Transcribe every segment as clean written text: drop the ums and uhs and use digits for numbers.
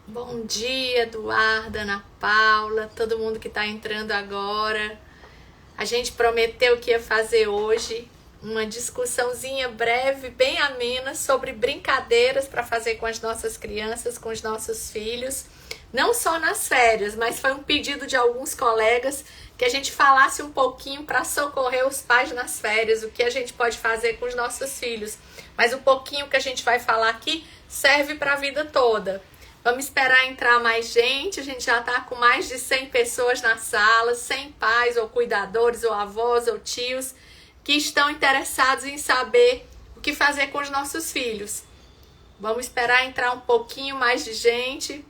Bom dia, Eduarda, Ana Paula, todo mundo que está entrando agora. A gente prometeu que ia fazer hoje uma discussãozinha breve, bem amena, sobre brincadeiras para fazer com as nossas crianças, com os nossos filhos. Não só nas férias, mas foi um pedido de alguns colegas que a gente falasse um pouquinho para socorrer os pais nas férias, o que a gente pode fazer com os nossos filhos. Mas o pouquinho que a gente vai falar aqui serve para a vida toda. Vamos esperar entrar mais gente, a gente já está com mais de 100 pessoas na sala, 100 pais ou cuidadores ou avós ou tios que estão interessados em saber o que fazer com os nossos filhos. Vamos esperar entrar um pouquinho mais de gente.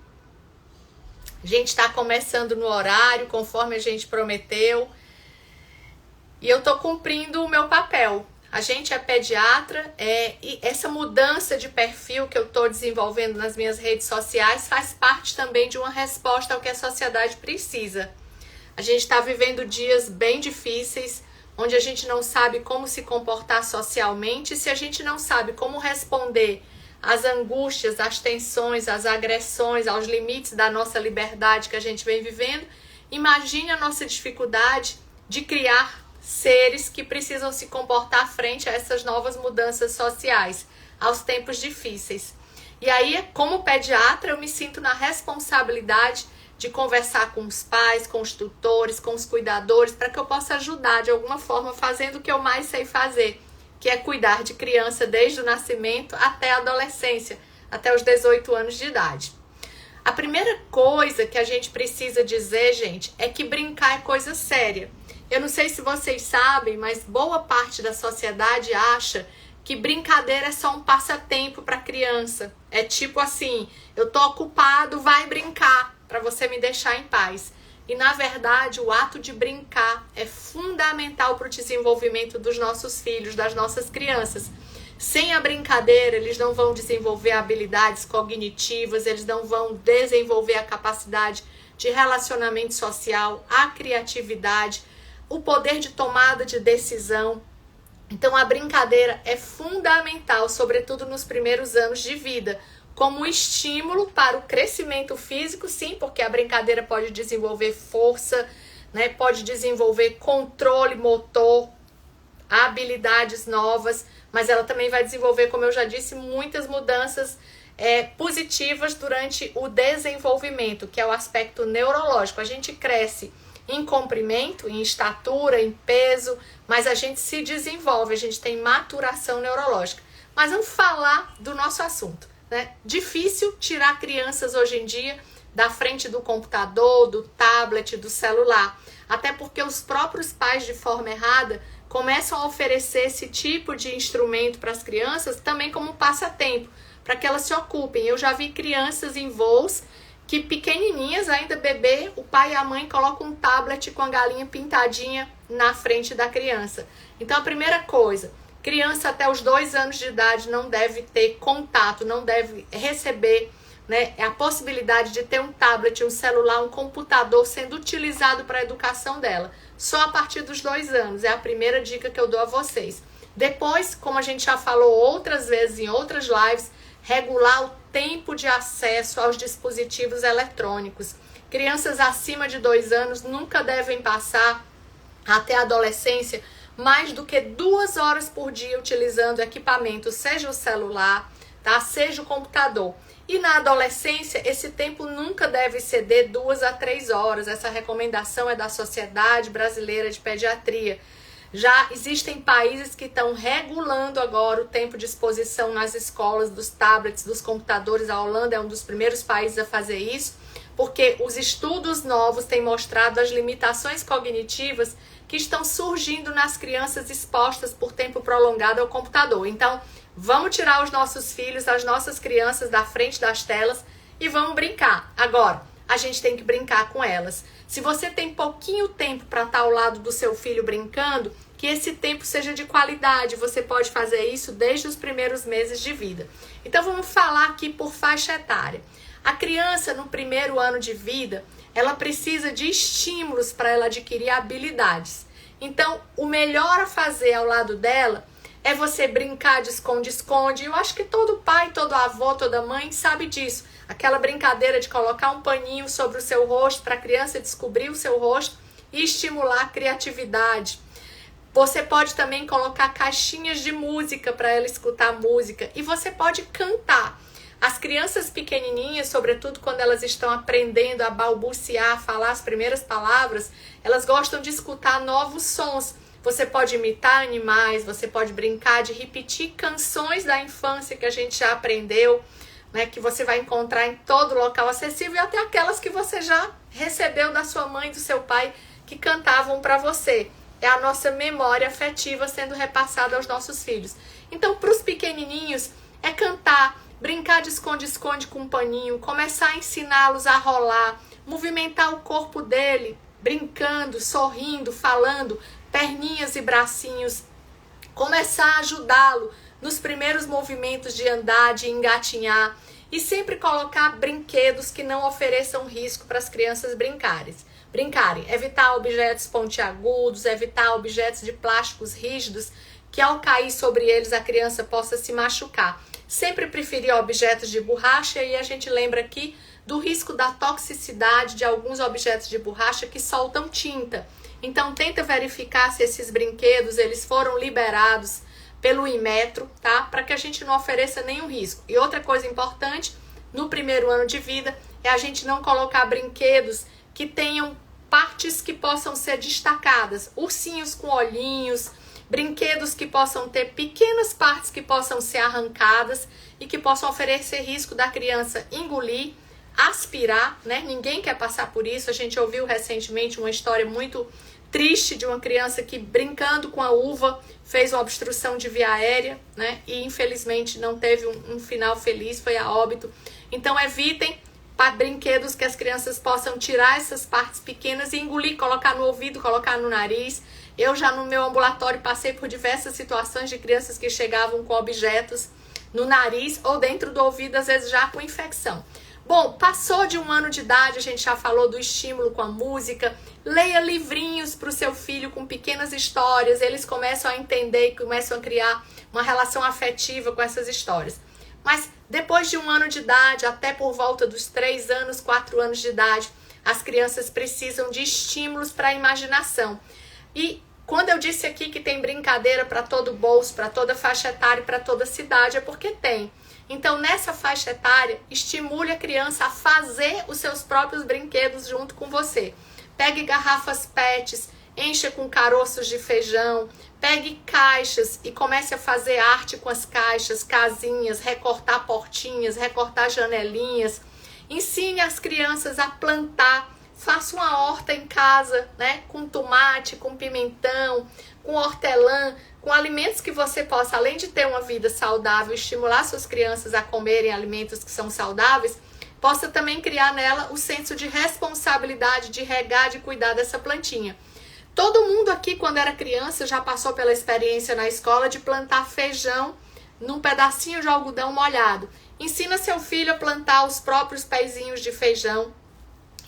A gente está começando no horário, conforme a gente prometeu. E eu estou cumprindo o meu papel. A gente é pediatra, e essa mudança de perfil que eu estou desenvolvendo nas minhas redes sociais faz parte também de uma resposta ao que a sociedade precisa. A gente está vivendo dias bem difíceis, onde a gente não sabe como se comportar socialmente. Se a gente não sabe como responder às angústias, às tensões, às agressões, aos limites da nossa liberdade que a gente vem vivendo, imagine a nossa dificuldade de criar seres que precisam se comportar frente a essas novas mudanças sociais, aos tempos difíceis. E aí, como pediatra, eu me sinto na responsabilidade de conversar com os pais, com os tutores, com os cuidadores, para que eu possa ajudar de alguma forma fazendo o que eu mais sei fazer, que é cuidar de criança desde o nascimento até a adolescência, até os 18 anos de idade. A primeira coisa que a gente precisa dizer, gente, é que brincar é coisa séria. Eu não sei se vocês sabem, mas boa parte da sociedade acha que brincadeira é só um passatempo para criança. É tipo assim, eu tô ocupado, vai brincar para você me deixar em paz. E na verdade, o ato de brincar é fundamental para o desenvolvimento dos nossos filhos, das nossas crianças. Sem a brincadeira, eles não vão desenvolver habilidades cognitivas, eles não vão desenvolver a capacidade de relacionamento social, a criatividade, o poder de tomada de decisão. Então a brincadeira é fundamental, sobretudo nos primeiros anos de vida, como estímulo para o crescimento físico, sim, porque a brincadeira pode desenvolver força, né? Pode desenvolver controle motor, habilidades novas, mas ela também vai desenvolver, como eu já disse, muitas mudanças positivas durante o desenvolvimento, que é o aspecto neurológico. A gente cresce em comprimento, em estatura, em peso, mas a gente se desenvolve, a gente tem maturação neurológica. Mas vamos falar do nosso assunto, né? Difícil tirar crianças hoje em dia da frente do computador, do tablet, do celular, até porque os próprios pais, de forma errada, começam a oferecer esse tipo de instrumento para as crianças também como um passatempo, para que elas se ocupem. Eu já vi crianças em voos que pequenininhas, ainda bebê, o pai e a mãe colocam um tablet com a galinha pintadinha na frente da criança. Então a primeira coisa, criança até os 2 anos de idade não deve ter contato, não deve receber, né, a possibilidade de ter um tablet, um celular, um computador sendo utilizado para a educação dela. Só a partir dos 2 anos, é a primeira dica que eu dou a vocês. Depois, como a gente já falou outras vezes em outras lives, regular o tempo de acesso aos dispositivos eletrônicos. Crianças acima de 2 anos nunca devem passar até a adolescência mais do que 2 horas por dia utilizando equipamento, seja o celular, tá? Seja o computador. E na adolescência, esse tempo nunca deve exceder 2 a 3 horas. Essa recomendação é da Sociedade Brasileira de Pediatria. Já existem países que estão regulando agora o tempo de exposição nas escolas dos tablets, dos computadores. A Holanda é um dos primeiros países a fazer isso, porque os estudos novos têm mostrado as limitações cognitivas que estão surgindo nas crianças expostas por tempo prolongado ao computador. Então, vamos tirar os nossos filhos, as nossas crianças da frente das telas e vamos brincar. Agora, a gente tem que brincar com elas. Se você tem pouquinho tempo para estar ao lado do seu filho brincando, que esse tempo seja de qualidade. Você pode fazer isso desde os primeiros meses de vida. Então vamos falar aqui por faixa etária. A criança no primeiro ano de vida, ela precisa de estímulos para ela adquirir habilidades. Então o melhor a fazer ao lado dela é você brincar de esconde-esconde. Eu acho que todo pai, todo avô, toda mãe sabe disso. aquela brincadeira de colocar um paninho sobre o seu rosto para a criança descobrir o seu rosto e estimular a criatividade. Você pode também colocar caixinhas de música para ela escutar música e você pode cantar. As crianças pequenininhas, sobretudo quando elas estão aprendendo a balbuciar, a falar as primeiras palavras, elas gostam de escutar novos sons. Você pode imitar animais, você pode brincar de repetir canções da infância que a gente já aprendeu, né, que você vai encontrar em todo local acessível e até aquelas que você já recebeu da sua mãe e do seu pai que cantavam para você. É a nossa memória afetiva sendo repassada aos nossos filhos. Então, para os pequenininhos, é cantar, brincar de esconde-esconde com um paninho, começar a ensiná-los a rolar, movimentar o corpo dele, brincando, sorrindo, falando, perninhas e bracinhos, começar a ajudá-lo nos primeiros movimentos de andar, de engatinhar e sempre colocar brinquedos que não ofereçam risco para as crianças brincarem. Evitar objetos pontiagudos, evitar objetos de plásticos rígidos que ao cair sobre eles a criança possa se machucar. Sempre preferir objetos de borracha e a gente lembra aqui do risco da toxicidade de alguns objetos de borracha que soltam tinta. Então tenta verificar se esses brinquedos eles foram liberados pelo Inmetro, tá? Para que a gente não ofereça nenhum risco. E outra coisa importante, no primeiro ano de vida, é a gente não colocar brinquedos que tenham partes que possam ser destacadas. Ursinhos com olhinhos, brinquedos que possam ter pequenas partes que possam ser arrancadas e que possam oferecer risco da criança engolir, aspirar, né? Ninguém quer passar por isso. A gente ouviu recentemente uma história muito triste de uma criança que, brincando com a uva, fez uma obstrução de via aérea, né? E infelizmente não teve um final feliz, foi a óbito. Então evitem brinquedos que as crianças possam tirar essas partes pequenas e engolir, colocar no ouvido, colocar no nariz. Eu já no meu ambulatório passei por diversas situações de crianças que chegavam com objetos no nariz ou dentro do ouvido, às vezes já com infecção. Bom, passou de 1 ano de idade, a gente já falou do estímulo com a música. Leia livrinhos para o seu filho com pequenas histórias. Eles começam a entender e começam a criar uma relação afetiva com essas histórias. Mas depois de 1 ano de idade, até por volta dos 3 anos, 4 anos de idade, as crianças precisam de estímulos para a imaginação. E quando eu disse aqui que tem brincadeira para todo bolso, para toda faixa etária e para toda cidade, é porque tem. Então, nessa faixa etária, estimule a criança a fazer os seus próprios brinquedos junto com você. Pegue garrafas PETs, encha com caroços de feijão, pegue caixas e comece a fazer arte com as caixas, casinhas, recortar portinhas, recortar janelinhas. Ensine as crianças a plantar. Faça uma horta em casa, né? Com tomate, com pimentão, com hortelã, com alimentos que você possa, além de ter uma vida saudável, estimular suas crianças a comerem alimentos que são saudáveis, possa também criar nela o senso de responsabilidade, de regar, de cuidar dessa plantinha. Todo mundo aqui, quando era criança, já passou pela experiência na escola de plantar feijão num pedacinho de algodão molhado. Ensina seu filho a plantar os próprios pezinhos de feijão.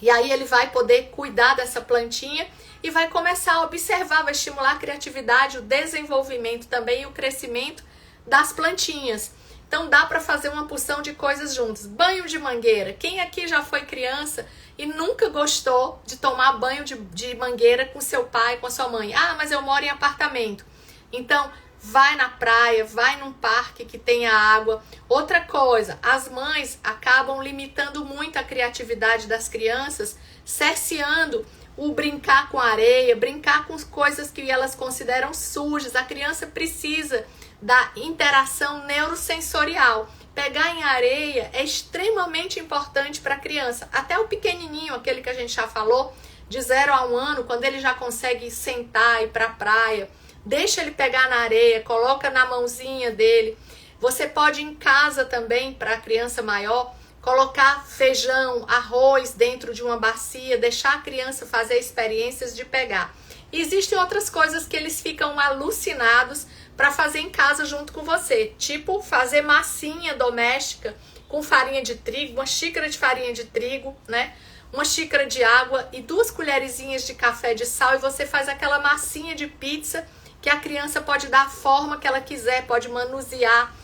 E aí ele vai poder cuidar dessa plantinha e vai começar a observar, vai estimular a criatividade, o desenvolvimento também e o crescimento das plantinhas. Então dá para fazer uma porção de coisas juntos. Banho de mangueira. Quem aqui já foi criança e nunca gostou de tomar banho de mangueira com seu pai, com a sua mãe? Ah, mas eu moro em apartamento. Então vai na praia, vai num parque que tenha água. Outra coisa, as mães acabam limitando muito a criatividade das crianças, cerceando o brincar com areia, brincar com coisas que elas consideram sujas. A criança precisa da interação neurosensorial. Pegar em areia é extremamente importante para a criança. Até o pequenininho, aquele que a gente já falou, de 0 a 1 ano, quando ele já consegue sentar e ir para a praia, deixa ele pegar na areia, coloca na mãozinha dele. Você pode em casa também, para a criança maior, colocar feijão, arroz dentro de uma bacia, deixar a criança fazer experiências de pegar. E existem outras coisas que eles ficam alucinados para fazer em casa junto com você, tipo fazer massinha doméstica com farinha de trigo, uma xícara de farinha de trigo, né? Uma xícara de água e 2 colherzinhas de café de sal e você faz aquela massinha de pizza que a criança pode dar a forma que ela quiser, pode manusear,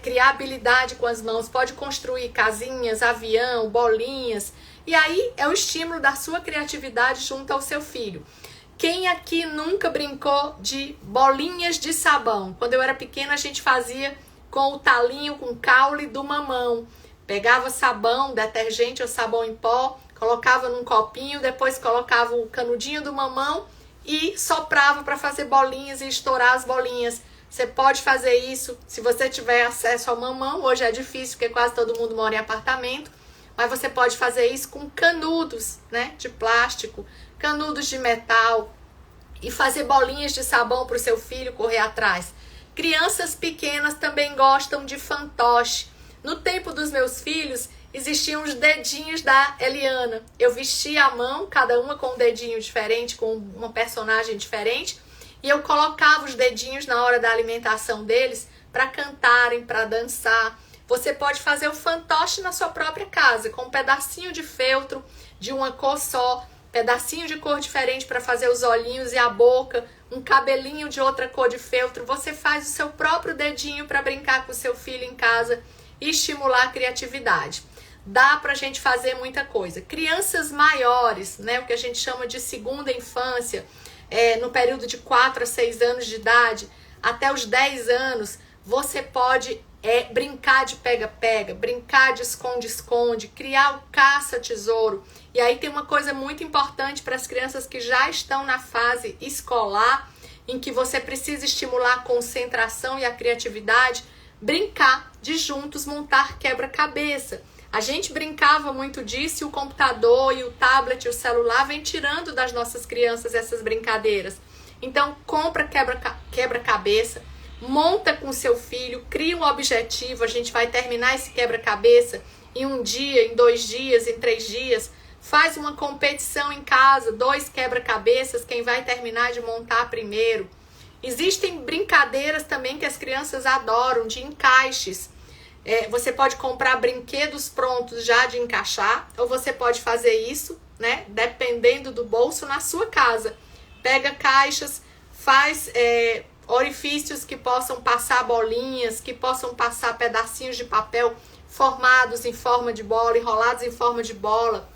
criar habilidade com as mãos, pode construir casinhas, avião, bolinhas. E aí é o estímulo da sua criatividade junto ao seu filho. Quem aqui nunca brincou de bolinhas de sabão? Quando eu era pequena, a gente fazia com o talinho, com o caule do mamão. Pegava sabão, detergente ou sabão em pó, colocava num copinho, depois colocava o canudinho do mamão e soprava para fazer bolinhas e estourar as bolinhas. Você pode fazer isso se você tiver acesso ao mamão. Hoje é difícil porque quase todo mundo mora em apartamento. Mas você pode fazer isso com canudos, né, de plástico, canudos de metal e fazer bolinhas de sabão para o seu filho correr atrás. Crianças pequenas também gostam de fantoche. No tempo dos meus filhos, existiam os dedinhos da Eliana. Eu vestia a mão, cada uma com um dedinho diferente, com uma personagem diferente, e eu colocava os dedinhos na hora da alimentação deles para cantarem, para dançar. Você pode fazer o fantoche na sua própria casa, com um pedacinho de feltro de uma cor só, pedacinho de cor diferente para fazer os olhinhos e a boca, um cabelinho de outra cor de feltro. Você faz o seu próprio dedinho para brincar com o seu filho em casa e estimular a criatividade. Dá pra gente fazer muita coisa. Crianças maiores, né, o que a gente chama de segunda infância, no período de 4 a 6 anos de idade, até os 10 anos, você pode brincar de pega-pega, brincar de esconde-esconde, criar o caça-tesouro. E aí tem uma coisa muito importante para as crianças que já estão na fase escolar, em que você precisa estimular a concentração e a criatividade, brincar de juntos montar quebra-cabeça. A gente brincava muito disso e o computador e o tablet e o celular vem tirando das nossas crianças essas brincadeiras. Então compra quebra-cabeça, monta com seu filho, cria um objetivo. A gente vai terminar esse quebra-cabeça em 1 dia, em 2 dias, em 3 dias. Faz uma competição em casa, 2 quebra-cabeças, quem vai terminar de montar primeiro. Existem brincadeiras também que as crianças adoram, de encaixes. Você pode comprar brinquedos prontos já de encaixar, ou você pode fazer isso, né, dependendo do bolso, na sua casa. Pega caixas, faz orifícios que possam passar bolinhas, que possam passar pedacinhos de papel formados em forma de bola, enrolados em forma de bola.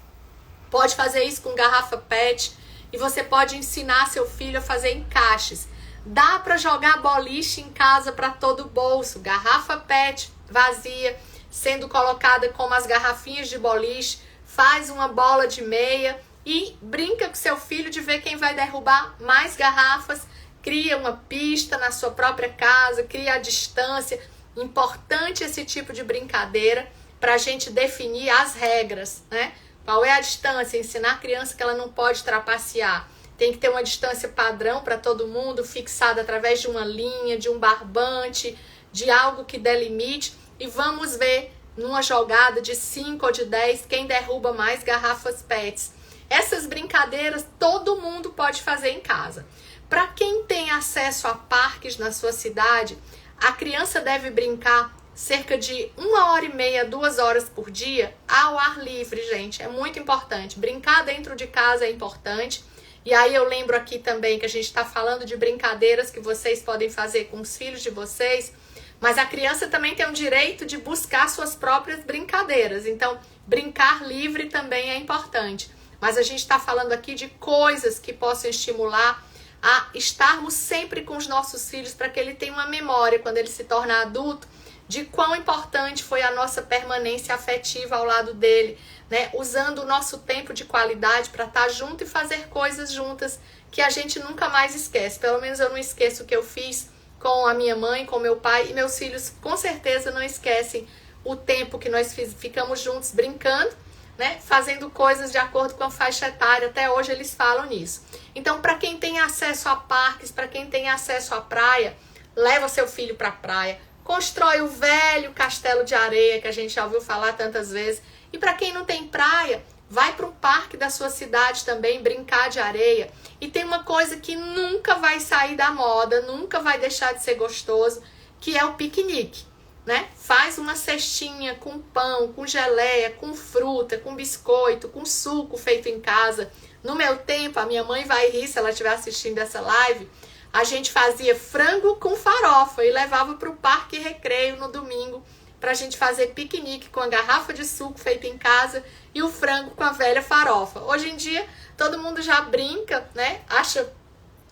Pode fazer isso com garrafa PET e você pode ensinar seu filho a fazer encaixes. Dá para jogar boliche em casa para todo o bolso. Garrafa PET vazia, sendo colocada como as garrafinhas de boliche. Faz uma bola de meia e brinca com seu filho de ver quem vai derrubar mais garrafas. Cria uma pista na sua própria casa, cria a distância. Importante esse tipo de brincadeira para a gente definir as regras, né? Qual é a distância? Ensinar a criança que ela não pode trapacear. Tem que ter uma distância padrão para todo mundo, fixada através de uma linha, de um barbante, de algo que delimite. E vamos ver, numa jogada de 5 ou de 10, quem derruba mais garrafas PETs. Essas brincadeiras todo mundo pode fazer em casa. Para quem tem acesso a parques na sua cidade, a criança deve brincar cerca de 1h30, 2 horas por dia ao ar livre, gente. É muito importante. Brincar dentro de casa é importante. E aí eu lembro aqui também que a gente está falando de brincadeiras que vocês podem fazer com os filhos de vocês, mas a criança também tem o direito de buscar suas próprias brincadeiras. Então, brincar livre também é importante. Mas a gente está falando aqui de coisas que possam estimular a estarmos sempre com os nossos filhos para que ele tenha uma memória, quando ele se tornar adulto, de quão importante foi a nossa permanência afetiva ao lado dele, né? Usando o nosso tempo de qualidade para estar junto e fazer coisas juntas que a gente nunca mais esquece. Pelo menos eu não esqueço o que eu fiz com a minha mãe, com meu pai, e meus filhos com certeza não esquecem o tempo que nós ficamos juntos brincando, né? Fazendo coisas de acordo com a faixa etária. Até hoje eles falam nisso. Então, para quem tem acesso a parques, para quem tem acesso à praia, leva seu filho para a praia. Constrói o velho castelo de areia que a gente já ouviu falar tantas vezes. E para quem não tem praia, vai para um parque da sua cidade também brincar de areia. E tem uma coisa que nunca vai sair da moda, nunca vai deixar de ser gostoso, que é o piquenique, né? Faz uma cestinha com pão, com geleia, com fruta, com biscoito, com suco feito em casa. No meu tempo, a minha mãe vai rir se ela estiver assistindo essa live, a gente fazia frango com farofa e levava para o parque recreio no domingo para a gente fazer piquenique com a garrafa de suco feita em casa e o frango com a velha farofa. Hoje em dia, todo mundo já brinca, né? Acha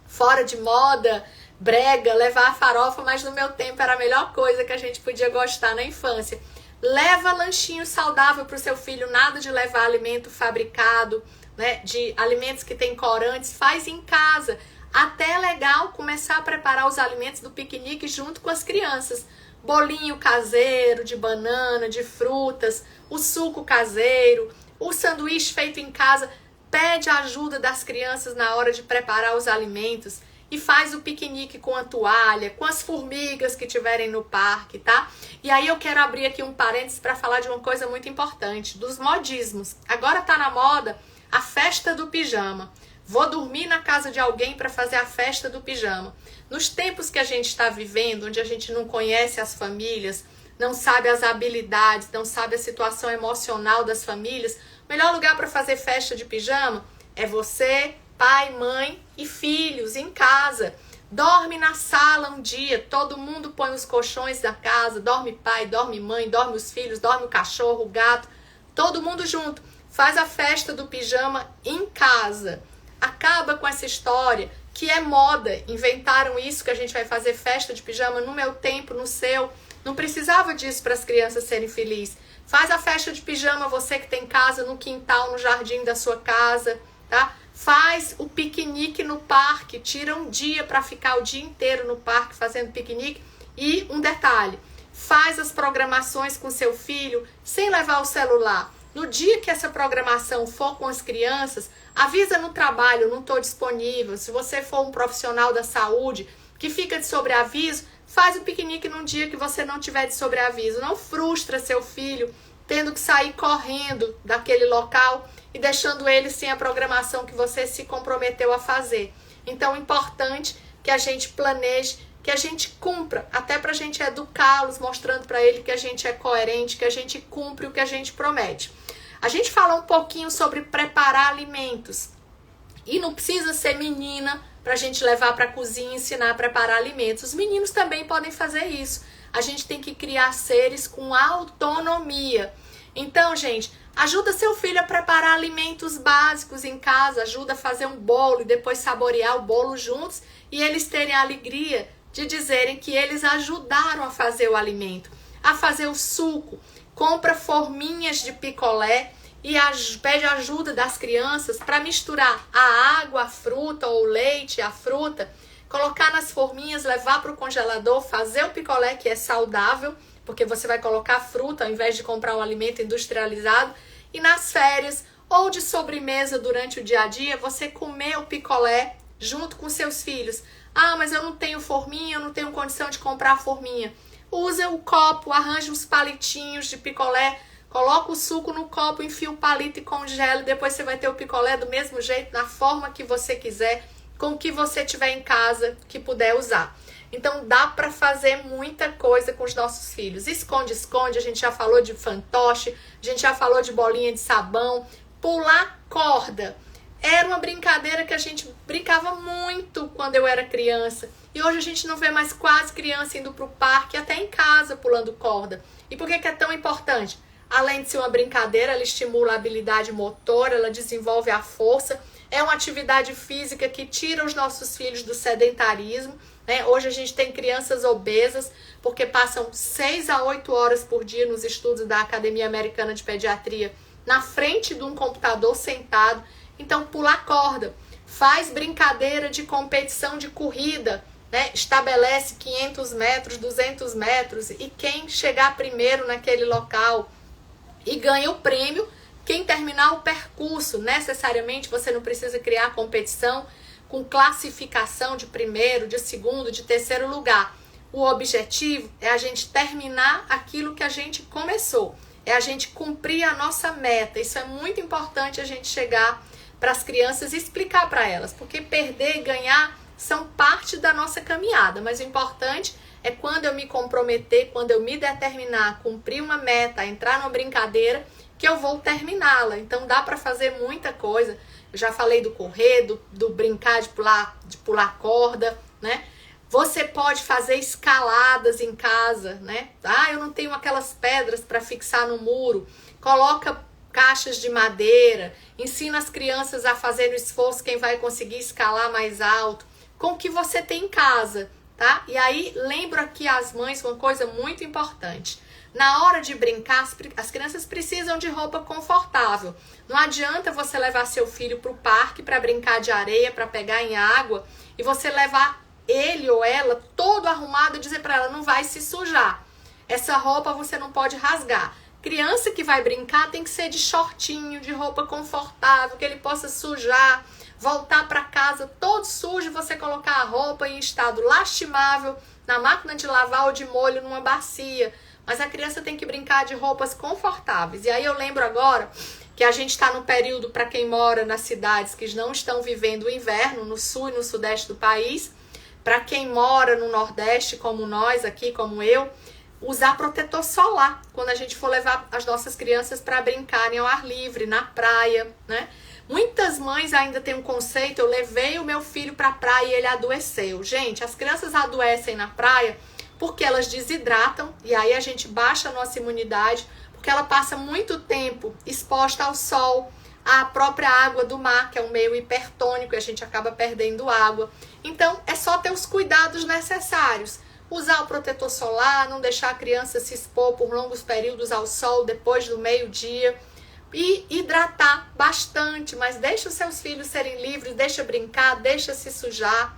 fora de moda, brega, levar a farofa, mas no meu tempo era a melhor coisa que a gente podia gostar na infância. Leva lanchinho saudável para o seu filho, nada de levar alimento fabricado, né? De alimentos que tem corantes, faz em casa. Até é legal começar a preparar os alimentos do piquenique junto com as crianças. Bolinho caseiro, de banana, de frutas, o suco caseiro, o sanduíche feito em casa. Pede a ajuda das crianças na hora de preparar os alimentos e faz o piquenique com a toalha, com as formigas que tiverem no parque, tá? E aí eu quero abrir aqui um parênteses para falar de uma coisa muito importante, dos modismos. Agora tá na moda a festa do pijama. Vou dormir na casa de alguém para fazer a festa do pijama. Nos tempos que a gente está vivendo, onde a gente não conhece as famílias, não sabe as habilidades, não sabe a situação emocional das famílias, o melhor lugar para fazer festa de pijama é você, pai, mãe e filhos em casa. Dorme na sala um dia, todo mundo põe os colchões da casa, dorme pai, dorme mãe, dorme os filhos, dorme o cachorro, o gato, todo mundo junto. Faz a festa do pijama em casa. Acaba com essa história que é moda. Inventaram isso que a gente vai fazer festa de pijama no meu tempo, no seu. Não precisava disso para as crianças serem felizes. Faz a festa de pijama, você que tem casa, no quintal, no jardim da sua casa, tá? Faz o piquenique no parque, tira um dia para ficar o dia inteiro no parque fazendo piquenique. E um detalhe, faz as programações com seu filho sem levar o celular. No dia que essa programação for com as crianças, avisa no trabalho, não estou disponível. Se você for um profissional da saúde que fica de sobreaviso, faz o piquenique num dia que você não tiver de sobreaviso. Não frustra seu filho tendo que sair correndo daquele local e deixando ele sem a programação que você se comprometeu a fazer. Então, é importante que a gente planeje, que a gente cumpra, até para a gente educá-los, mostrando para ele que a gente é coerente, que a gente cumpre o que a gente promete. A gente falou um pouquinho sobre preparar alimentos. E não precisa ser menina para a gente levar para a cozinha e ensinar a preparar alimentos. Os meninos também podem fazer isso. A gente tem que criar seres com autonomia. Então, gente, ajuda seu filho a preparar alimentos básicos em casa. Ajuda a fazer um bolo e depois saborear o bolo juntos. E eles terem a alegria de dizerem que eles ajudaram a fazer o alimento, a fazer o suco. Compra forminhas de picolé e pede ajuda das crianças para misturar a água, a fruta ou o leite, a fruta, colocar nas forminhas, levar para o congelador, fazer o picolé que é saudável, porque você vai colocar a fruta ao invés de comprar um alimento industrializado, e nas férias ou de sobremesa durante o dia a dia, você comer o picolé junto com seus filhos. Ah, mas eu não tenho forminha, eu não tenho condição de comprar a forminha. Usa o copo, arranja uns palitinhos de picolé, coloca o suco no copo, enfia o palito e congela. Depois você vai ter o picolé do mesmo jeito, na forma que você quiser, com o que você tiver em casa que puder usar. Então dá para fazer muita coisa com os nossos filhos. Esconde-esconde, a gente já falou de fantoche, a gente já falou de bolinha de sabão, pular corda. Era uma brincadeira que a gente brincava muito quando eu era criança. E hoje a gente não vê mais quase criança indo para o parque, até em casa pulando corda. E por que é tão importante? Além de ser uma brincadeira, ela estimula a habilidade motora, ela desenvolve a força. É uma atividade física que tira os nossos filhos do sedentarismo, né? Hoje a gente tem crianças obesas porque passam 6 a 8 horas por dia nos estudos da Academia Americana de Pediatria na frente de um computador sentado. Então, pular corda, faz brincadeira de competição de corrida, né? Estabelece 500 metros, 200 metros e quem chegar primeiro naquele local e ganha o prêmio, quem terminar o percurso. Necessariamente você não precisa criar competição com classificação de primeiro, de segundo, de terceiro lugar. O objetivo é a gente terminar aquilo que a gente começou, é a gente cumprir a nossa meta. Isso é muito importante a gente chegar para as crianças e explicar para elas, porque perder e ganhar são parte da nossa caminhada, mas o importante é quando eu me comprometer, quando eu me determinar a cumprir uma meta, a entrar numa brincadeira, que eu vou terminá-la. Então dá para fazer muita coisa. Eu já falei do correr, do brincar, de pular corda, né? Você pode fazer escaladas em casa, né? Ah, eu não tenho aquelas pedras para fixar no muro. Coloca caixas de madeira, ensina as crianças a fazer o esforço, quem vai conseguir escalar mais alto, com o que você tem em casa, tá? E aí, lembro aqui as mães uma coisa muito importante. Na hora de brincar, as crianças precisam de roupa confortável. Não adianta você levar seu filho para o parque para brincar de areia, para pegar em água, e você levar ele ou ela todo arrumado e dizer para ela, não vai se sujar. Essa roupa você não pode rasgar. Criança que vai brincar tem que ser de shortinho, de roupa confortável, que ele possa sujar, voltar para casa todo sujo, você colocar a roupa em estado lastimável na máquina de lavar ou de molho numa bacia. Mas a criança tem que brincar de roupas confortáveis. E aí eu lembro agora que a gente está no período, para quem mora nas cidades que não estão vivendo o inverno, no sul e no sudeste do país, para quem mora no nordeste, como nós aqui, como eu, usar protetor solar quando a gente for levar as nossas crianças para brincarem ao ar livre, na praia, né? Muitas mães ainda têm um conceito, eu levei o meu filho para a praia e ele adoeceu. Gente, as crianças adoecem na praia porque elas desidratam e aí a gente baixa a nossa imunidade, porque ela passa muito tempo exposta ao sol, à própria água do mar, que é um meio hipertônico e a gente acaba perdendo água. Então, é só ter os cuidados necessários. Usar o protetor solar, não deixar a criança se expor por longos períodos ao sol depois do meio-dia. E hidratar bastante, mas deixa os seus filhos serem livres, deixa brincar, deixa se sujar.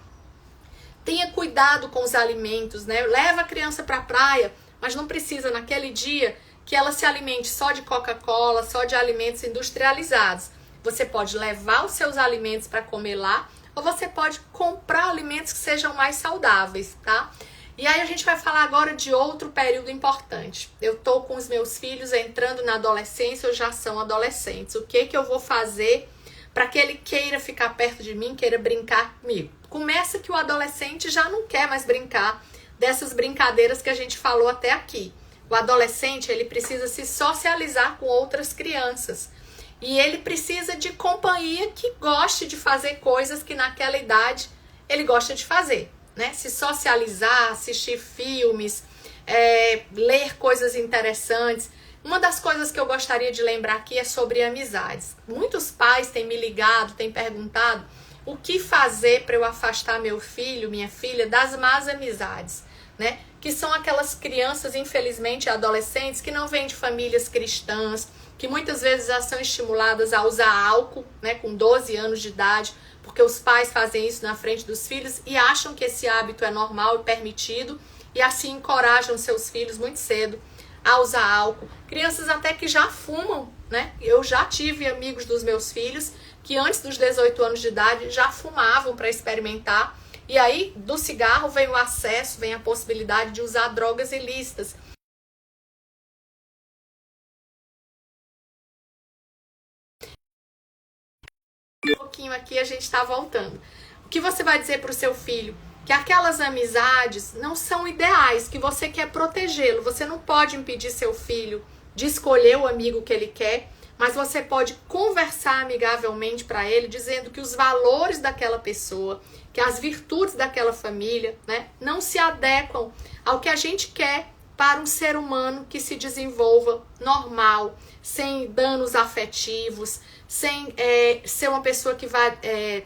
Tenha cuidado com os alimentos, né? Leva a criança para a praia, mas não precisa naquele dia que ela se alimente só de Coca-Cola, só de alimentos industrializados. Você pode levar os seus alimentos para comer lá, ou você pode comprar alimentos que sejam mais saudáveis, tá? E aí a gente vai falar agora de outro período importante. Eu tô com os meus filhos entrando na adolescência, ou já são adolescentes. O que eu vou fazer para que ele queira ficar perto de mim, queira brincar comigo? Começa que o adolescente já não quer mais brincar dessas brincadeiras que a gente falou até aqui. O adolescente, ele precisa se socializar com outras crianças. E ele precisa de companhia que goste de fazer coisas que naquela idade ele gosta de fazer, né? Se socializar, assistir filmes, ler coisas interessantes. Uma das coisas que eu gostaria de lembrar aqui é sobre amizades. Muitos pais têm me ligado, têm perguntado o que fazer para eu afastar meu filho, minha filha, das más amizades, né? Que são aquelas crianças, infelizmente, adolescentes, que não vêm de famílias cristãs, que muitas vezes já são estimuladas a usar álcool, né, com 12 anos de idade, porque os pais fazem isso na frente dos filhos e acham que esse hábito é normal e permitido, e assim encorajam seus filhos muito cedo a usar álcool. Crianças até que já fumam, né? Eu já tive amigos dos meus filhos que antes dos 18 anos de idade já fumavam para experimentar. E aí, do cigarro vem o acesso, vem a possibilidade de usar drogas ilícitas. Um pouquinho aqui a gente está voltando. O que você vai dizer para o seu filho? Que aquelas amizades não são ideais, que você quer protegê-lo. Você não pode impedir seu filho de escolher o amigo que ele quer, mas você pode conversar amigavelmente para ele, dizendo que os valores daquela pessoa, que as virtudes daquela família, né, não se adequam ao que a gente quer para um ser humano que se desenvolva normal, sem danos afetivos, sem ser uma pessoa que vai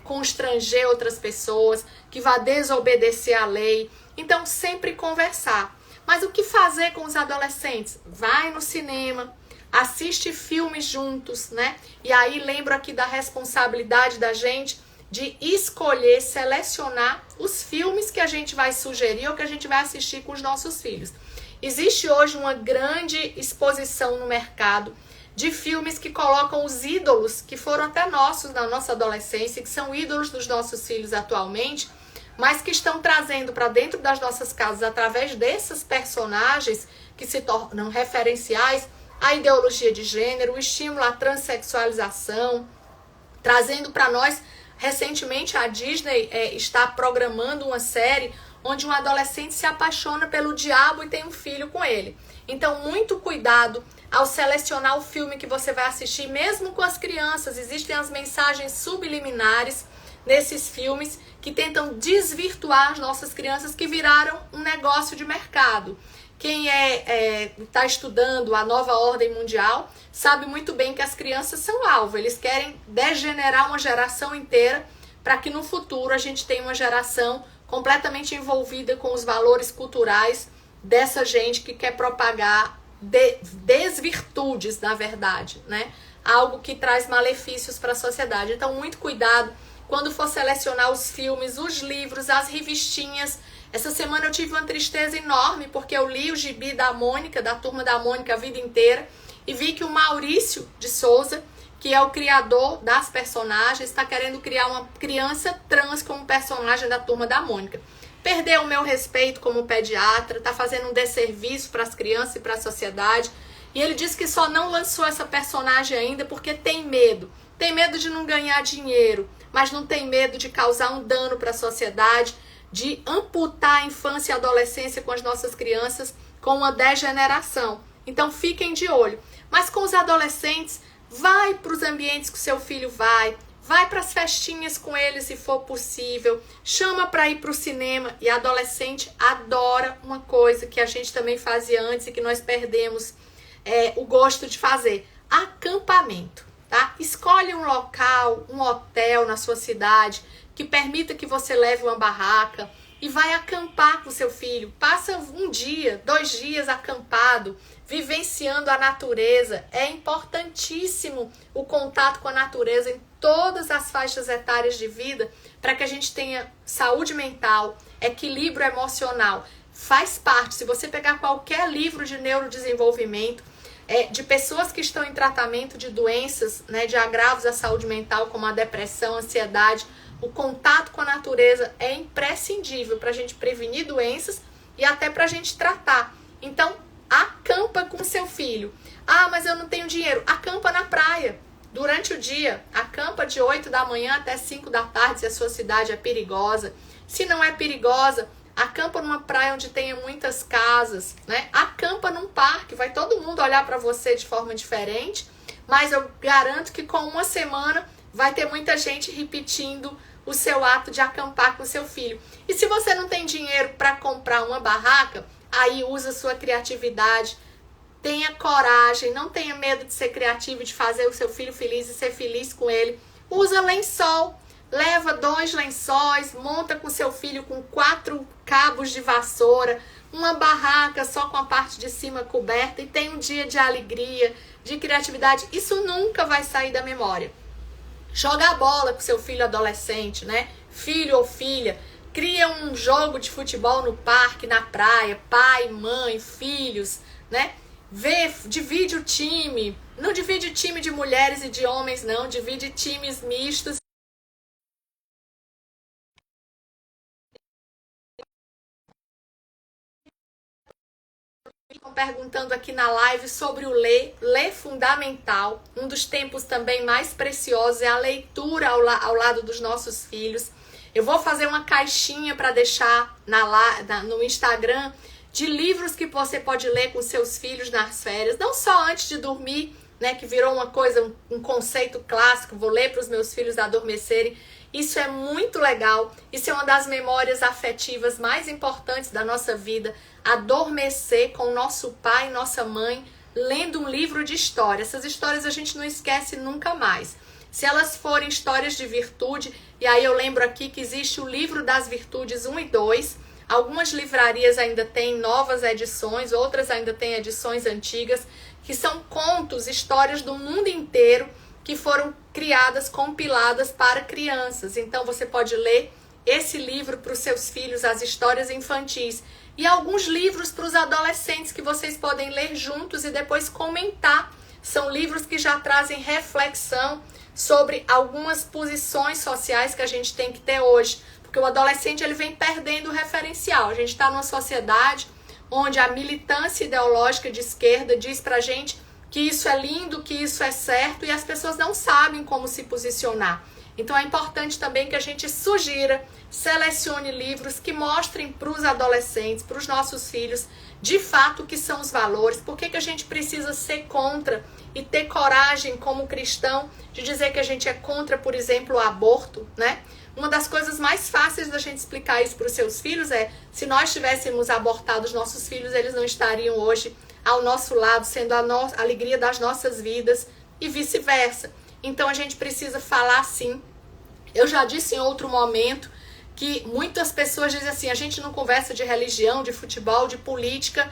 constranger outras pessoas, que vai desobedecer à lei. Então, sempre conversar. Mas o que fazer com os adolescentes? Vai no cinema, assiste filmes juntos, né? E aí lembro aqui da responsabilidade da gente de escolher, selecionar os filmes que a gente vai sugerir ou que a gente vai assistir com os nossos filhos. Existe hoje uma grande exposição no mercado de filmes que colocam os ídolos que foram até nossos na nossa adolescência, que são ídolos dos nossos filhos atualmente, mas que estão trazendo para dentro das nossas casas, através desses personagens que se tornam referenciais, a ideologia de gênero, o estímulo à transexualização, trazendo para nós, recentemente a Disney está programando uma série onde um adolescente se apaixona pelo diabo e tem um filho com ele. Então, muito cuidado ao selecionar o filme que você vai assistir, mesmo com as crianças. Existem as mensagens subliminares nesses filmes que tentam desvirtuar as nossas crianças, que viraram um negócio de mercado. Quem está estudando a nova ordem mundial sabe muito bem que as crianças são alvo. Eles querem degenerar uma geração inteira para que no futuro a gente tenha uma geração completamente envolvida com os valores culturais dessa gente que quer propagar desvirtudes, na verdade, né? Algo que traz malefícios para a sociedade. Então, muito cuidado quando for selecionar os filmes, os livros, as revistinhas. Essa semana eu tive uma tristeza enorme porque eu li o gibi da Mônica, da Turma da Mônica, a vida inteira, e vi que o Maurício de Souza, que é o criador das personagens, está querendo criar uma criança trans como personagem da Turma da Mônica. Perdeu o meu respeito como pediatra, está fazendo um desserviço para as crianças e para a sociedade. E ele disse que só não lançou essa personagem ainda porque tem medo. Tem medo de não ganhar dinheiro, mas não tem medo de causar um dano para a sociedade, de amputar a infância e a adolescência com as nossas crianças com uma degeneração. Então fiquem de olho. Mas com os adolescentes, vai para os ambientes que o seu filho vai para as festinhas com ele se for possível, chama para ir para o cinema. E adolescente adora uma coisa que a gente também fazia antes e que nós perdemos o gosto de fazer: acampamento, tá? Escolhe um local, um hotel na sua cidade que permita que você leve uma barraca e vai acampar com seu filho. Passa um dia, 2 dias acampado, vivenciando a natureza. É importantíssimo o contato com a natureza em todas as faixas etárias de vida para que a gente tenha saúde mental, equilíbrio emocional. Faz parte. Se você pegar qualquer livro de neurodesenvolvimento, de pessoas que estão em tratamento de doenças, né, de agravos à saúde mental, como a depressão, a ansiedade, o contato com a natureza é imprescindível para a gente prevenir doenças e até para a gente tratar. Então, acampa com seu filho. Ah, mas eu não tenho dinheiro. Acampa na praia durante o dia. Acampa de 8 da manhã até 5 da tarde, se a sua cidade é perigosa. Se não é perigosa, acampa numa praia onde tenha muitas casas, né? Acampa num parque, vai todo mundo olhar para você de forma diferente, mas eu garanto que com uma semana vai ter muita gente repetindo o seu ato de acampar com seu filho. E se você não tem dinheiro para comprar uma barraca, aí usa sua criatividade, tenha coragem, não tenha medo de ser criativo, de fazer o seu filho feliz e ser feliz com ele. Usa lençol, leva 2 lençóis, monta com seu filho com 4 cabos de vassoura, uma barraca só com a parte de cima coberta e tem um dia de alegria, de criatividade. Isso nunca vai sair da memória. Joga a bola com seu filho adolescente, né? Filho ou filha. Cria um jogo de futebol no parque, na praia. Pai, mãe, filhos, né? Divide o time. Não divide time de mulheres e de homens, não. Divide times mistos. Estão perguntando aqui na live sobre o ler fundamental. Um dos tempos também mais preciosos é a leitura ao lado dos nossos filhos. Eu vou fazer uma caixinha para deixar no Instagram de livros que você pode ler com seus filhos nas férias, não só antes de dormir, né, que virou uma coisa, um conceito clássico, vou ler para os meus filhos adormecerem. Isso é muito legal, isso é uma das memórias afetivas mais importantes da nossa vida, adormecer com nosso pai e nossa mãe, lendo um livro de história. Essas histórias a gente não esquece nunca mais. Se elas forem histórias de virtude, e aí eu lembro aqui que existe o livro das virtudes 1 e 2, algumas livrarias ainda têm novas edições, outras ainda têm edições antigas, que são contos, histórias do mundo inteiro, que foram criadas, compiladas para crianças. Então você pode ler esse livro para os seus filhos, as histórias infantis, e alguns livros para os adolescentes que vocês podem ler juntos e depois comentar. São livros que já trazem reflexão sobre algumas posições sociais que a gente tem que ter hoje, porque o adolescente ele vem perdendo o referencial. A gente está numa sociedade onde a militância ideológica de esquerda diz pra gente que isso é lindo, que isso é certo, e as pessoas não sabem como se posicionar. Então é importante também que a gente sugira, selecione livros que mostrem para os adolescentes, para os nossos filhos, de fato o que são os valores, por que a gente precisa ser contra e ter coragem como cristão de dizer que a gente é contra, por exemplo, o aborto, né? Uma das coisas mais fáceis da gente explicar isso para os seus filhos é, se nós tivéssemos abortado os nossos filhos, eles não estariam hoje ao nosso lado, sendo a alegria das nossas vidas e vice-versa. Então a gente precisa falar sim. Eu já disse em outro momento que muitas pessoas dizem assim, a gente não conversa de religião, de futebol, de política,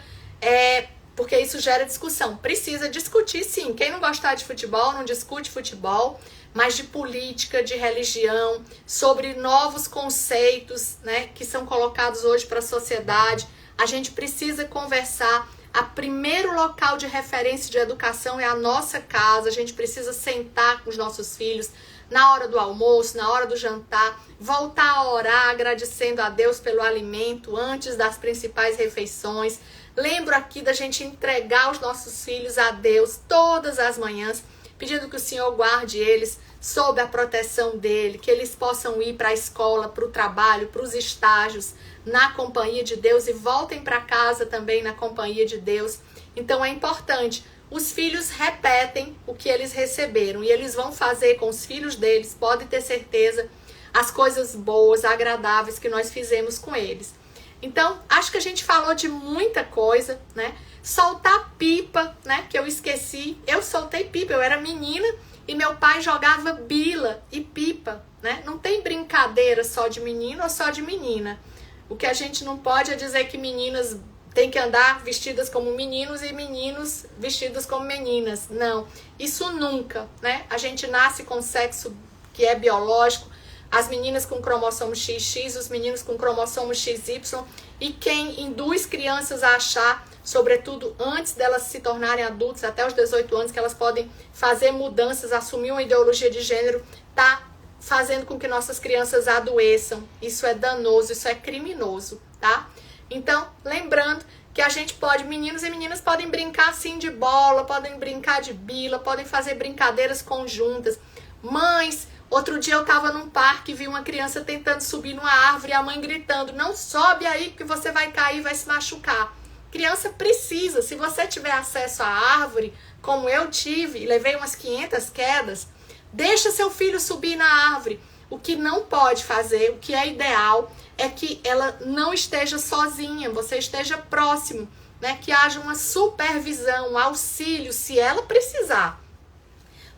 porque isso gera discussão. Precisa discutir sim. Quem não gostar de futebol, não discute futebol, mas de política, de religião, sobre novos conceitos, né, que são colocados hoje para a sociedade. A gente precisa conversar. O primeiro local de referência de educação é a nossa casa. A gente precisa sentar com os nossos filhos na hora do almoço, na hora do jantar, voltar a orar agradecendo a Deus pelo alimento antes das principais refeições. Lembro aqui da gente entregar os nossos filhos a Deus todas as manhãs, pedindo que o Senhor guarde eles sob a proteção dele, que eles possam ir para a escola, para o trabalho, para os estágios, na companhia de Deus e voltem para casa também na companhia de Deus. Então é importante. Os filhos repetem o que eles receberam e eles vão fazer com os filhos deles, pode ter certeza, as coisas boas, agradáveis que nós fizemos com eles. Então, acho que a gente falou de muita coisa, né? Soltar pipa, né? Que eu esqueci. Eu soltei pipa, eu era menina e meu pai jogava bila e pipa, né? Não tem brincadeira só de menino ou só de menina. O que a gente não pode é dizer que meninas têm que andar vestidas como meninos e meninos vestidos como meninas. Não, isso nunca, né? A gente nasce com sexo que é biológico, as meninas com cromossomo XX, os meninos com cromossomo XY, e quem induz crianças a achar, sobretudo antes delas se tornarem adultas, até os 18 anos, que elas podem fazer mudanças, assumir uma ideologia de gênero, tá fazendo com que nossas crianças adoeçam. Isso é danoso, isso é criminoso, tá? Então, lembrando que a gente pode, meninos e meninas podem brincar sim de bola, podem brincar de bila, podem fazer brincadeiras conjuntas. Mães, outro dia eu tava num parque e vi uma criança tentando subir numa árvore e a mãe gritando, não sobe aí porque você vai cair, vai se machucar. Criança precisa, se você tiver acesso à árvore, como eu tive, e levei umas 500 quedas, deixa seu filho subir na árvore. O que não pode fazer, o que é ideal, é que ela não esteja sozinha, você esteja próximo, né? Que haja uma supervisão, um auxílio, se ela precisar.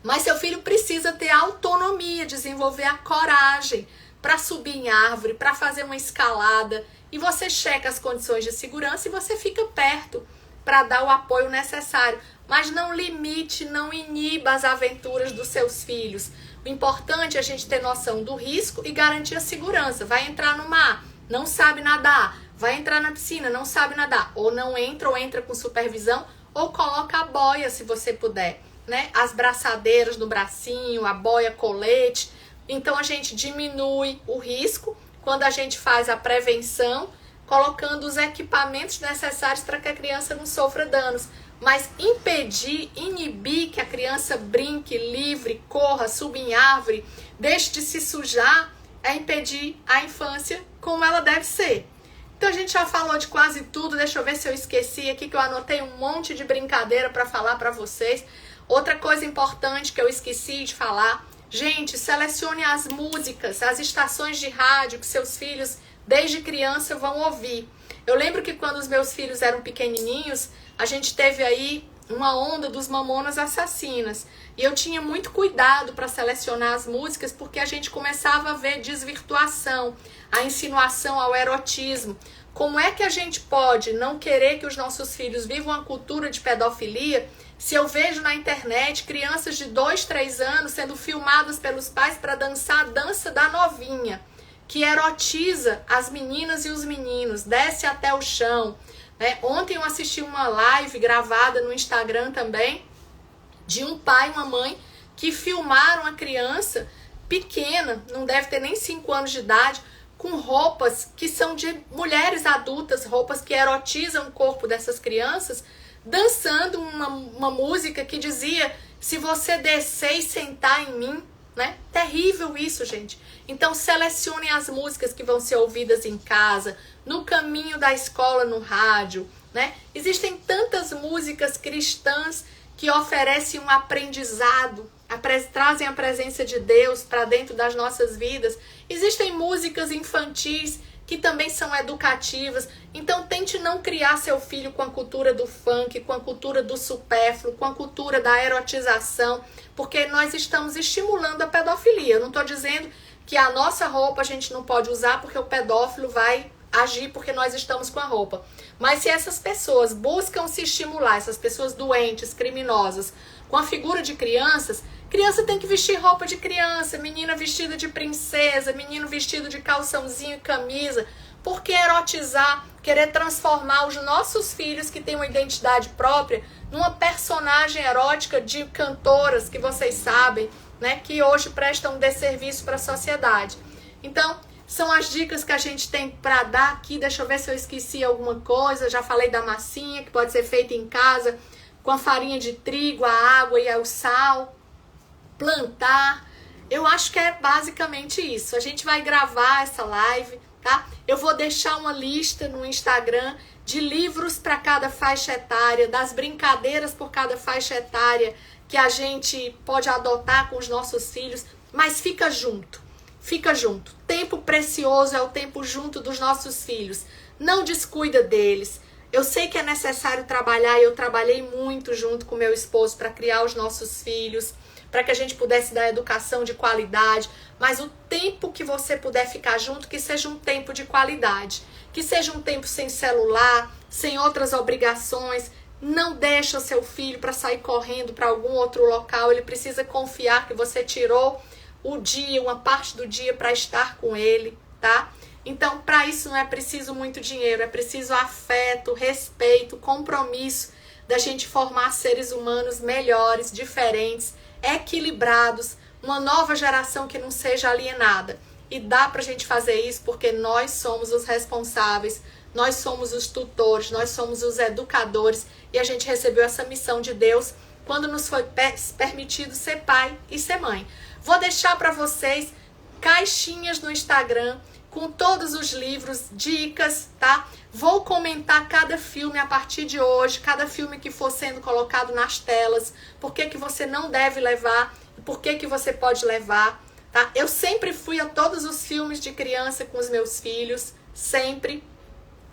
Mas seu filho precisa ter autonomia, desenvolver a coragem para subir em árvore, para fazer uma escalada. E você checa as condições de segurança e você fica perto para dar o apoio necessário. Mas não limite, não iniba as aventuras dos seus filhos. O importante é a gente ter noção do risco e garantir a segurança. Vai entrar no mar, não sabe nadar. Vai entrar na piscina, não sabe nadar. Ou não entra, ou entra com supervisão, ou coloca a boia se você puder, né? As braçadeiras no bracinho, a boia, colete. Então a gente diminui o risco quando a gente faz a prevenção, colocando os equipamentos necessários para que a criança não sofra danos. Mas impedir, inibir que a criança brinque livre, corra, suba em árvore, deixe de se sujar, é impedir a infância como ela deve ser. Então a gente já falou de quase tudo, deixa eu ver se eu esqueci aqui, que eu anotei um monte de brincadeira para falar para vocês. Outra coisa importante que eu esqueci de falar, gente, selecione as músicas, as estações de rádio que seus filhos desde criança vão ouvir. Eu lembro que quando os meus filhos eram pequenininhos, a gente teve aí uma onda dos Mamonas Assassinas. E eu tinha muito cuidado para selecionar as músicas, porque a gente começava a ver desvirtuação, a insinuação ao erotismo. Como é que a gente pode não querer que os nossos filhos vivam uma cultura de pedofilia se eu vejo na internet crianças de 2, 3 anos sendo filmadas pelos pais para dançar a dança da novinha, que erotiza as meninas e os meninos, desce até o chão. Ontem eu assisti uma live gravada no Instagram também, de um pai e uma mãe que filmaram a criança pequena, não deve ter nem 5 anos de idade, com roupas que são de mulheres adultas, roupas que erotizam o corpo dessas crianças, dançando uma música que dizia: se você descer e sentar em mim, né? Terrível isso, gente. Então selecionem as músicas que vão ser ouvidas em casa, no caminho da escola, no rádio, né? Existem tantas músicas cristãs que oferecem um aprendizado, trazem a presença de Deus para dentro das nossas vidas. Existem músicas infantis que também são educativas. Então tente não criar seu filho com a cultura do funk, com a cultura do supérfluo, com a cultura da erotização, porque nós estamos estimulando a pedofilia. Eu não estou dizendo que a nossa roupa a gente não pode usar porque o pedófilo vai agir porque nós estamos com a roupa. Mas se essas pessoas buscam se estimular, essas pessoas doentes, criminosas, com a figura de crianças, criança tem que vestir roupa de criança, menina vestida de princesa, menino vestido de calçãozinho e camisa. Por que erotizar, querer transformar os nossos filhos que têm uma identidade própria numa personagem erótica de cantoras que vocês sabem, né, que hoje prestam desserviço para a sociedade? Então, são as dicas que a gente tem para dar aqui. Deixa eu ver se eu esqueci alguma coisa. Já falei da massinha, que pode ser feita em casa com a farinha de trigo, a água e o sal. Plantar. Eu acho que é basicamente isso. A gente vai gravar essa live, tá? Eu vou deixar uma lista no Instagram de livros para cada faixa etária, das brincadeiras por cada faixa etária que a gente pode adotar com os nossos filhos. Mas fica junto. Fica junto. Tempo precioso é o tempo junto dos nossos filhos. Não descuida deles. Eu sei que é necessário trabalhar, e eu trabalhei muito junto com meu esposo para criar os nossos filhos, para que a gente pudesse dar educação de qualidade, mas o tempo que você puder ficar junto, que seja um tempo de qualidade, que seja um tempo sem celular, sem outras obrigações. Não deixa o seu filho para sair correndo para algum outro local. Ele precisa confiar que você tirou o dia, uma parte do dia para estar com ele, tá? Então, para isso não é preciso muito dinheiro, é preciso afeto, respeito, compromisso da gente formar seres humanos melhores, diferentes, equilibrados, uma nova geração que não seja alienada. E dá pra gente fazer isso porque nós somos os responsáveis, nós somos os tutores, nós somos os educadores, e a gente recebeu essa missão de Deus quando nos foi permitido ser pai e ser mãe. Vou deixar para vocês caixinhas no Instagram com todos os livros, dicas, tá? Vou comentar cada filme a partir de hoje, cada filme que for sendo colocado nas telas, por que que você não deve levar e por que que você pode levar, tá? Eu sempre fui a todos os filmes de criança com os meus filhos, sempre.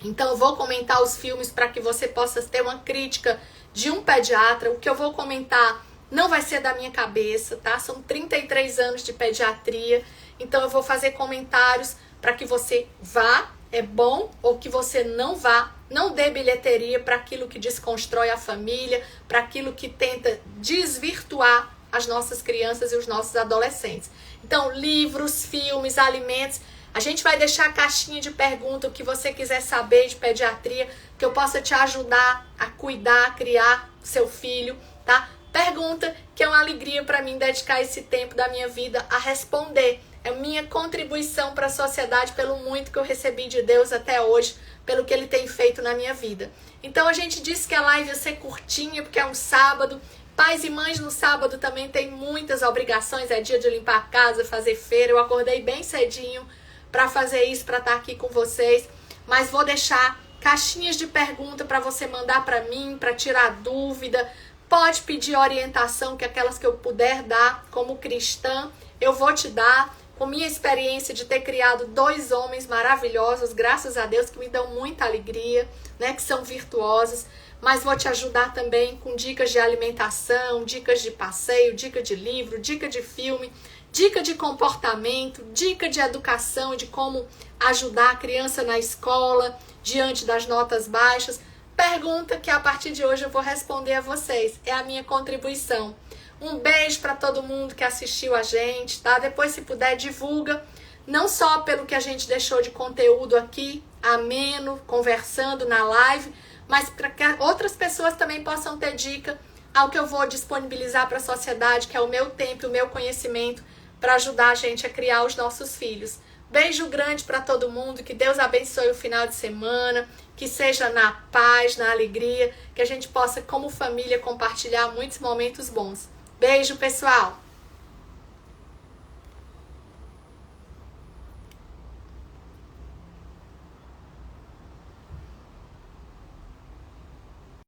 Então eu vou comentar os filmes para que você possa ter uma crítica de um pediatra. O que eu vou comentar não vai ser da minha cabeça, tá? São 33 anos de pediatria, então eu vou fazer comentários para que você vá, é bom, ou que você não vá. Não dê bilheteria para aquilo que desconstrói a família, para aquilo que tenta desvirtuar as nossas crianças e os nossos adolescentes. Então, livros, filmes, alimentos. A gente vai deixar a caixinha de pergunta, o que você quiser saber de pediatria, que eu possa te ajudar a cuidar, a criar seu filho, tá? Pergunta, que é uma alegria para mim dedicar esse tempo da minha vida a responder. É minha contribuição para a sociedade pelo muito que eu recebi de Deus até hoje, pelo que Ele tem feito na minha vida. Então a gente disse que a live ia ser curtinha, porque é um sábado. Pais e mães no sábado também têm muitas obrigações, é dia de limpar a casa, fazer feira. Eu acordei bem cedinho para fazer isso, para estar aqui com vocês. Mas vou deixar caixinhas de pergunta para você mandar para mim, para tirar dúvida. Pode pedir orientação, que aquelas que eu puder dar como cristã, eu vou te dar. Com minha experiência de ter criado 2 homens maravilhosos, graças a Deus, que me dão muita alegria, né, que são virtuosos. Mas vou te ajudar também com dicas de alimentação, dicas de passeio, dica de livro, dica de filme, dica de comportamento, dica de educação, de como ajudar a criança na escola, diante das notas baixas. Pergunta que a partir de hoje eu vou responder a vocês. É a minha contribuição. Um beijo para todo mundo que assistiu a gente, tá? Depois, se puder, divulga. Não só pelo que a gente deixou de conteúdo aqui, ameno, conversando na live, mas para que outras pessoas também possam ter dica ao que eu vou disponibilizar para a sociedade, que é o meu tempo e o meu conhecimento, para ajudar a gente a criar os nossos filhos. Beijo grande para todo mundo, que Deus abençoe o final de semana, que seja na paz, na alegria, que a gente possa, como família, compartilhar muitos momentos bons. Beijo, pessoal!